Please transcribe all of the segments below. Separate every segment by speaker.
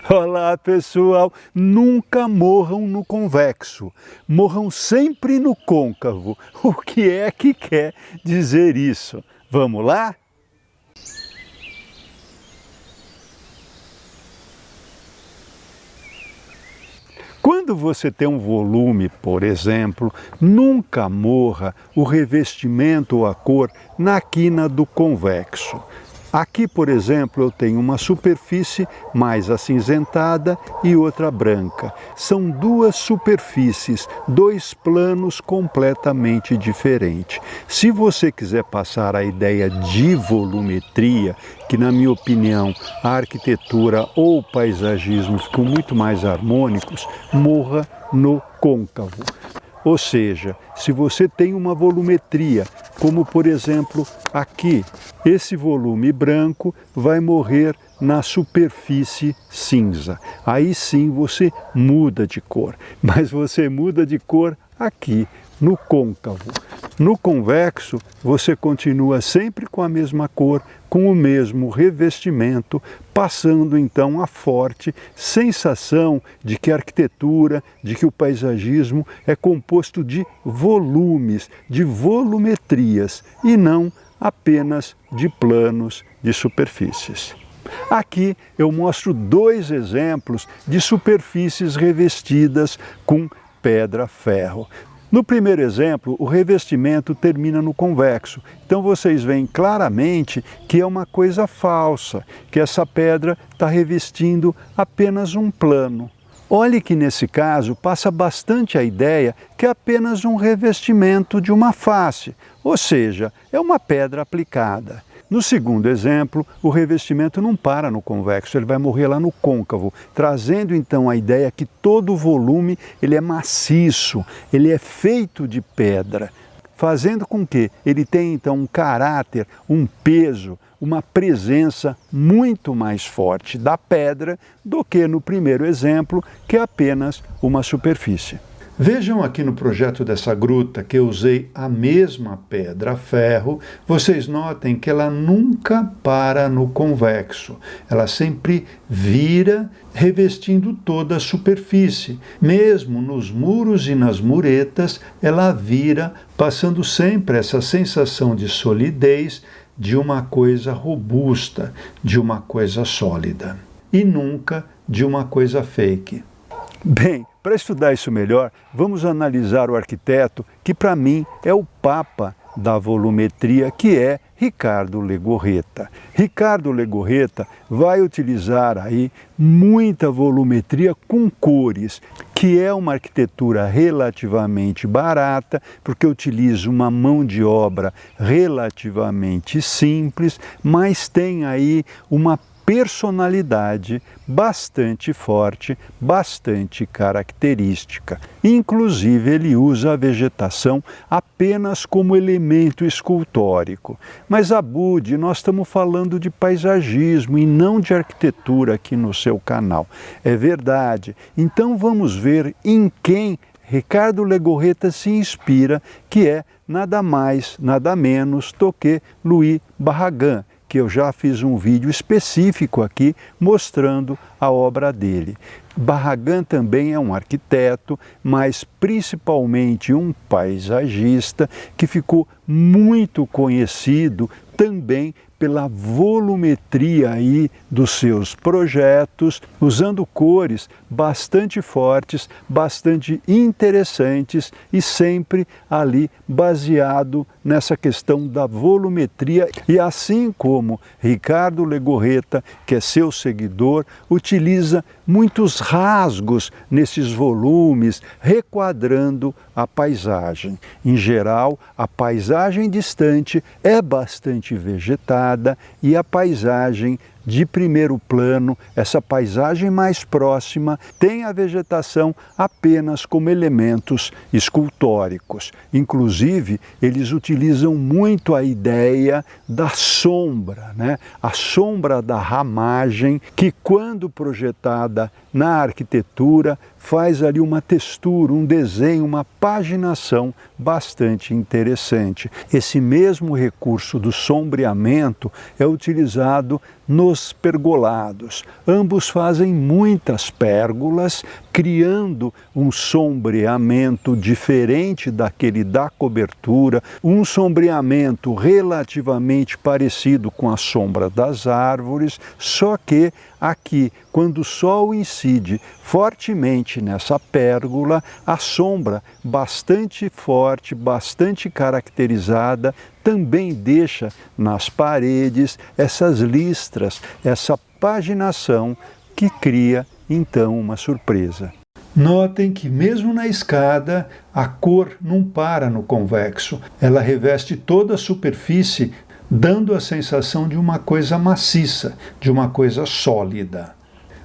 Speaker 1: Olá, pessoal! Nunca morram no convexo, morram sempre no côncavo. O que é que quer dizer isso? Vamos lá? Quando você tem um volume, por exemplo, nunca morra o revestimento ou a cor na quina do convexo. Aqui, por exemplo, eu tenho uma superfície mais acinzentada e outra branca. São duas superfícies, dois planos completamente diferentes. Se você quiser passar a ideia de volumetria, que na minha opinião a arquitetura ou o paisagismo ficam muito mais harmônicos, morra no côncavo. Ou seja, se você tem uma volumetria, como por exemplo aqui, esse volume branco vai morrer na superfície cinza. Aí sim você muda de cor, mas você muda de cor aqui, no côncavo. No convexo, você continua sempre com a mesma cor, com o mesmo revestimento, passando então a forte sensação de que a arquitetura, de que o paisagismo é composto de volumes, de volumetrias, e não apenas de planos, de superfícies. Aqui eu mostro dois exemplos de superfícies revestidas com pedra-ferro. No primeiro exemplo, o revestimento termina no convexo. Então vocês veem claramente que é uma coisa falsa, que essa pedra está revestindo apenas um plano. Olhe que nesse caso passa bastante a ideia que é apenas um revestimento de uma face, ou seja, é uma pedra aplicada. No segundo exemplo, o revestimento não para no convexo, ele vai morrer lá no côncavo, trazendo então a ideia que todo o volume ele é maciço, ele é feito de pedra, fazendo com que ele tenha então um caráter, um peso, uma presença muito mais forte da pedra do que no primeiro exemplo, que é apenas uma superfície. Vejam aqui no projeto dessa gruta que eu usei a mesma pedra-ferro, vocês notem que ela nunca para no convexo, ela sempre vira revestindo toda a superfície. Mesmo nos muros e nas muretas, ela vira, passando sempre essa sensação de solidez, de uma coisa robusta, de uma coisa sólida, e nunca de uma coisa fake. Bem, para estudar isso melhor, vamos analisar o arquiteto que para mim é o papa da volumetria, que é Ricardo Legorreta. Ricardo Legorreta vai utilizar aí muita volumetria com cores, que é uma arquitetura relativamente barata, porque utiliza uma mão de obra relativamente simples, mas tem aí uma personalidade bastante forte, bastante característica. Inclusive, ele usa a vegetação apenas como elemento escultórico. Mas, Abud, nós estamos falando de paisagismo e não de arquitetura aqui no seu canal. É verdade. Então, vamos ver em quem Ricardo Legorreta se inspira, que é nada mais, nada menos do que Louis Barragan, que eu já fiz um vídeo específico aqui mostrando a obra dele. Barragan também é um arquiteto, mas principalmente um paisagista que ficou muito conhecido também pela volumetria aí dos seus projetos, usando cores bastante fortes, bastante interessantes e sempre ali baseado nessa questão da volumetria. E assim como Ricardo Legorreta, que é seu seguidor, utiliza muitos rasgos nesses volumes, requadrando a paisagem. Em geral, a paisagem distante é bastante vegetada e a paisagem de primeiro plano, essa paisagem mais próxima, tem a vegetação apenas como elementos escultóricos. Inclusive, eles utilizam muito a ideia da sombra, né? A sombra da ramagem, que quando projetada na arquitetura, faz ali uma textura, um desenho, uma paginação bastante interessante. Esse mesmo recurso do sombreamento é utilizado nos pergolados. Ambos fazem muitas pérgolas, criando um sombreamento diferente daquele da cobertura, um sombreamento relativamente parecido com a sombra das árvores, só que aqui, quando o sol incide fortemente nessa pérgola, a sombra bastante forte, bastante caracterizada, também deixa nas paredes essas listras, essa paginação que cria então uma surpresa. Notem que mesmo na escada, a cor não para no convexo, ela reveste toda a superfície, dando a sensação de uma coisa maciça, de uma coisa sólida.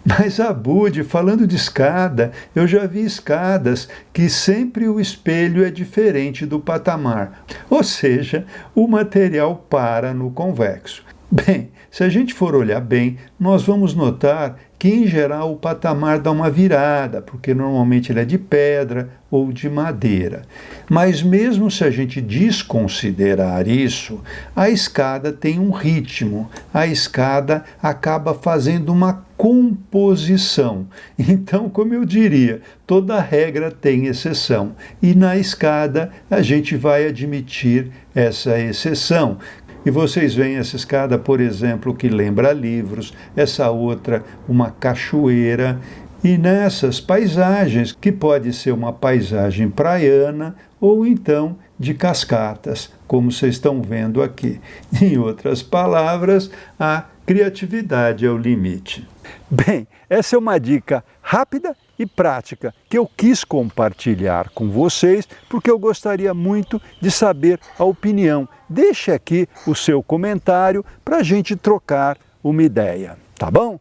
Speaker 1: Mas, Abud, falando de escada, eu já vi escadas que sempre o espelho é diferente do patamar, ou seja, o material para no convexo. Bem, se a gente for olhar bem, nós vamos notar que, em geral, o patamar dá uma virada, porque normalmente ele é de pedra ou de madeira. Mas mesmo se a gente desconsiderar isso, a escada tem um ritmo, a escada acaba fazendo uma composição. Então, como eu diria, toda regra tem exceção, e na escada a gente vai admitir essa exceção. E vocês veem essa escada, por exemplo, que lembra livros, essa outra uma cachoeira, e nessas paisagens, que pode ser uma paisagem praiana ou então de cascatas, como vocês estão vendo aqui. Em outras palavras, a criatividade é o limite. Bem, essa é uma dica rápida e prática que eu quis compartilhar com vocês, porque eu gostaria muito de saber a opinião. Deixe aqui o seu comentário para a gente trocar uma ideia, tá bom?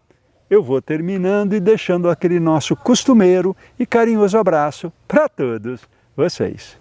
Speaker 1: Eu vou terminando e deixando aquele nosso costumeiro e carinhoso abraço para todos vocês.